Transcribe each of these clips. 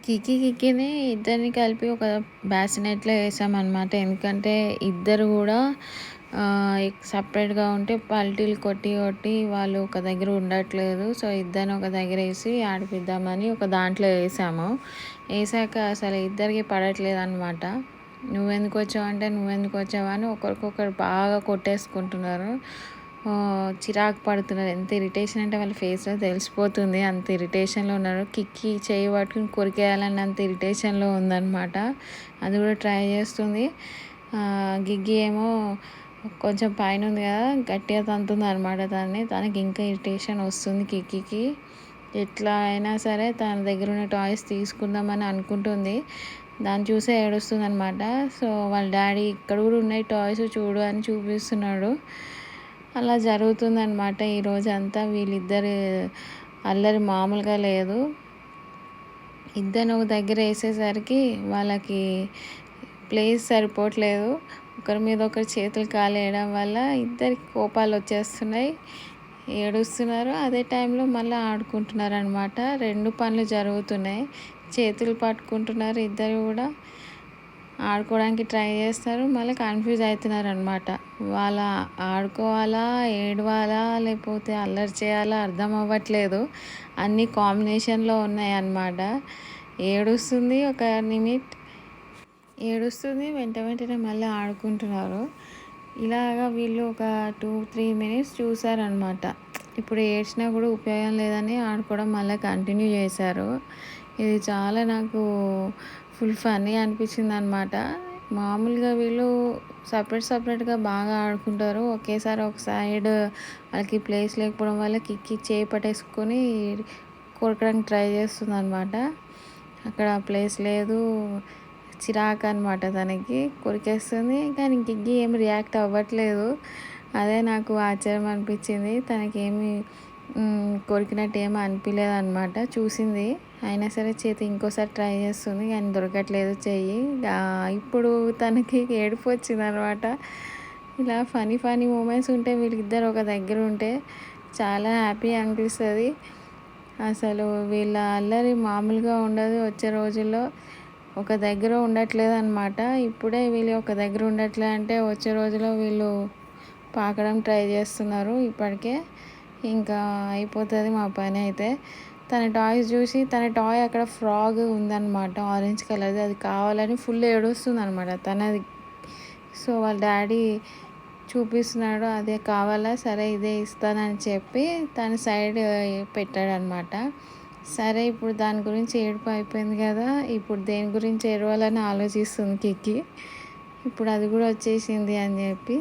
కిక్కిని ఇద్దరిని కలిపి ఒక బాసినెట్‌లో ఏసామనమాట. ఎందుకంటే ఇద్దరు గూడా సెపరేట్‌గా ఉంటే పల్టీలు కొట్టి కొట్టి వాళ్ళు ఒక దగ్గర ఉండట్లేదు. సో, ఇద్దరిని ఒక దగ్గరేసి ఆడిపిద్దామని ఒక దాంట్లో ఏసాము. ఏసాక అసలు ఇద్దరికీ పడట్లేదనమాట. నువ్వెందుకొచ్చావంటే, నువ్వెందుకొచ్చావా అని ఒకరికొకరు బాగా కొట్టేసుకుంటున్నారు. చిరాకు పడుతున్నారు. ఎంత ఇరిటేషన్ అంటే వాళ్ళ ఫేస్‌లో తెలిసిపోతుంది. అంత ఇరిటేషన్‌లో ఉన్నారు. కిక్కి చెయ్యి పట్టుకొని కొరికేయాలన్నంత ఇరిటేషన్‌లో ఉందనమాట. అది కూడా ట్రై చేస్తుంది. గిగ్గి ఏమో కొంచెం పైనుంది కదా, గట్టిగా తంతుందనమాట తనని. తనకి ఇంకా ఇరిటేషన్ వస్తుంది కిక్కికి. ఎట్లా అయినా సరే తన దగ్గర ఉన్న టాయ్స్ తీసుకుందామని అనుకుంటుంది. దాన్ని చూసే ఏడుస్తుందనమాట. సో, వాళ్ళ డాడీ ఇక్కడ కూడా ఉన్నాయి టాయ్స్ చూడు అని చూపిస్తున్నాడు. అలా జరుగుతుందనమాట ఈరోజంతా. వీళ్ళిద్దరి అల్లరి మామూలుగా లేదు. ఇద్దరిని ఒక దగ్గర వేసేసరికి వాళ్ళకి ప్లేస్ సరిపోవట్లేదు. ఒకరి మీద ఒకరు చేతులు కాలేయడం వల్ల ఇద్దరికి కోపాలు వచ్చేస్తున్నాయి, ఏడుస్తున్నారు. అదే టైంలో మళ్ళీ ఆడుకుంటున్నారు అనమాట. రెండు పనులు జరుగుతున్నాయి. చేతులు పట్టుకుంటున్నారు ఇద్దరు కూడా, ఆడుకోవడానికి ట్రై చేస్తారు. మళ్ళీ కన్ఫ్యూజ్ అవుతున్నారు అనమాట. వాళ్ళ ఆడుకోవాలా, ఏడవాలా, లేకపోతే అల్లరి చేయాలా అర్థం అవ్వట్లేదు. అన్నీ కాంబినేషన్లో ఉన్నాయి అన్నమాట. ఏడుస్తుంది ఒక నిమిట్, ఏడుస్తుంది వెంటనే మళ్ళీ ఆడుకుంటున్నారు. ఇలాగా వీళ్ళు ఒక 2-3 మినిట్స్ చూసారనమాట. ఇప్పుడు ఏడ్చినా కూడా ఉపయోగం లేదని ఆడుకోవడం మళ్ళీ కంటిన్యూ చేశారు. ఇది చాలా నాకు ఫుల్ ఫన్నీ అనిపించింది అనమాట. మామూలుగా వీళ్ళు సపరేట్గా బాగా ఆడుకుంటారు. ఒకేసారి ఒక సైడ్ వాళ్ళకి ప్లేస్ లేకపోవడం వల్ల కిక్కి చేయి పట్టేసుకొని కొరకడానికి ట్రై చేస్తుంది అనమాట. అక్కడ ప్లేస్ లేదు, చిరాకు అనమాట తనకి, కొరికేస్తుంది. కానీ గిగ్గి ఏమి రియాక్ట్ అవ్వట్లేదు. అదే నాకు ఆశ్చర్యం అనిపించింది. తనకేమి కొరికినట్టు ఏమీ అనిపించలేదు అనమాట. చూసింది, అయినా సరే చేతి ఇంకోసారి ట్రై చేస్తుంది కానీ దొరకట్లేదు చెయ్యి. ఇప్పుడు తనకి ఏడుపు వచ్చింది అనమాట. ఇలా ఫనీ మూమెంట్స్ ఉంటే వీళ్ళిద్దరు ఒక దగ్గర ఉంటే చాలా హ్యాపీ అనిపిస్తుంది. అసలు వీళ్ళ అల్లరి మామూలుగా ఉండదు. వచ్చే రోజుల్లో ఒక దగ్గర ఉండట్లేదు అనమాట. ఇప్పుడే వీళ్ళు ఒక దగ్గర ఉండట్లే అంటే వచ్చే రోజుల్లో వీళ్ళు పాకడం ట్రై చేస్తున్నారు. ఇప్పటికే ఇంకా అయిపోతుంది మా పని అయితే. తన టాయ్స్ చూసి, తన టాయ్ అక్కడ ఫ్రాగ్ ఉందన్నమాట, ఆరెంజ్ కలర్ది. అది కావాలని ఫుల్ ఏడుస్తుంది అనమాట తనది. సో, వాళ్ళ డాడీ చూపిస్తున్నాడు, అదే కావాలా, సరే ఇదే ఇస్తానని చెప్పి తన సైడ్ పెట్టాడనమాట. సరే ఇప్పుడు దాని గురించి ఏడుపు అయిపోయింది కదా, ఇప్పుడు దేని గురించి ఏడవాలని ఆలోచిస్తుంది కిక్కి. ఇప్పుడు అది కూడా వచ్చేసింది అని చెప్పి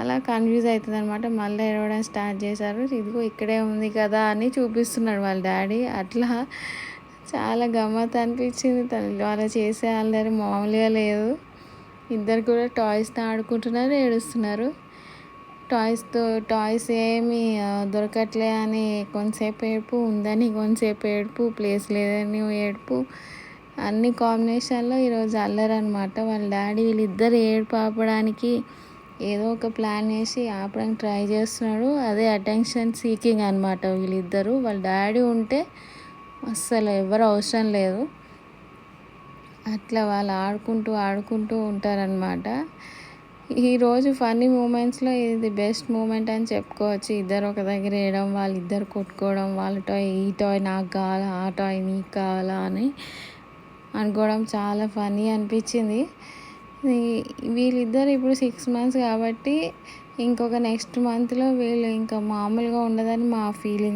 అలా కన్ఫ్యూజ్ అవుతుంది అనమాట. మళ్ళీ ఏడవడం స్టార్ట్ చేశారు. ఇదిగో ఇక్కడే ఉంది కదా అని చూపిస్తున్నాడు వాళ్ళ డాడీ. అట్లా చాలా గమ్మత్ అనిపించింది. వాళ్ళు చేసే అల్లరి మామూలుగా లేదు. ఇద్దరు కూడా టాయ్స్తో ఆడుకుంటున్నారు, ఏడుస్తున్నారు. టాయ్స్ ఏమి దొరకట్లే అని కొంతసేపు ఏడుపు, ఉందని కొంతసేపు ఏడుపు, ప్లేస్ లేదని ఏడుపు, అన్ని కాంబినేషన్లో ఈరోజు అల్లరి అనమాట. వాళ్ళ డాడీ వీళ్ళిద్దరు ఏడుపు ఆపడానికి ఏదో ఒక ప్లాన్ వేసి ఆపడానికి ట్రై చేస్తున్నాడు. అదే అటెన్షన్ సీకింగ్ అనమాట వీళ్ళిద్దరు. వాళ్ళ డాడీ ఉంటే అస్సలు ఎవరు అవసరం లేదు. అట్లా వాళ్ళు ఆడుకుంటూ ఉంటారనమాట. ఈరోజు ఫన్నీ మూమెంట్స్లో ఇది బెస్ట్ మూమెంట్ అని చెప్పుకోవచ్చు. ఇద్దరు ఒక దగ్గర వేయడం, వాళ్ళిద్దరు కొట్టుకోవడం, వాళ్ళ టాయ్ ఈ టాయ్ నాకు కావాలా, ఆ టాయ్ నీకు కావాలా అని అనుకోవడం చాలా ఫన్నీ అనిపించింది. వీళ్ళిద్దరు ఇప్పుడు 6 months కాబట్టి ఇంకొక నెక్స్ట్ మంత్లో వీళ్ళు ఇంకా మామూలుగా ఉండదని మా ఫీలింగ్.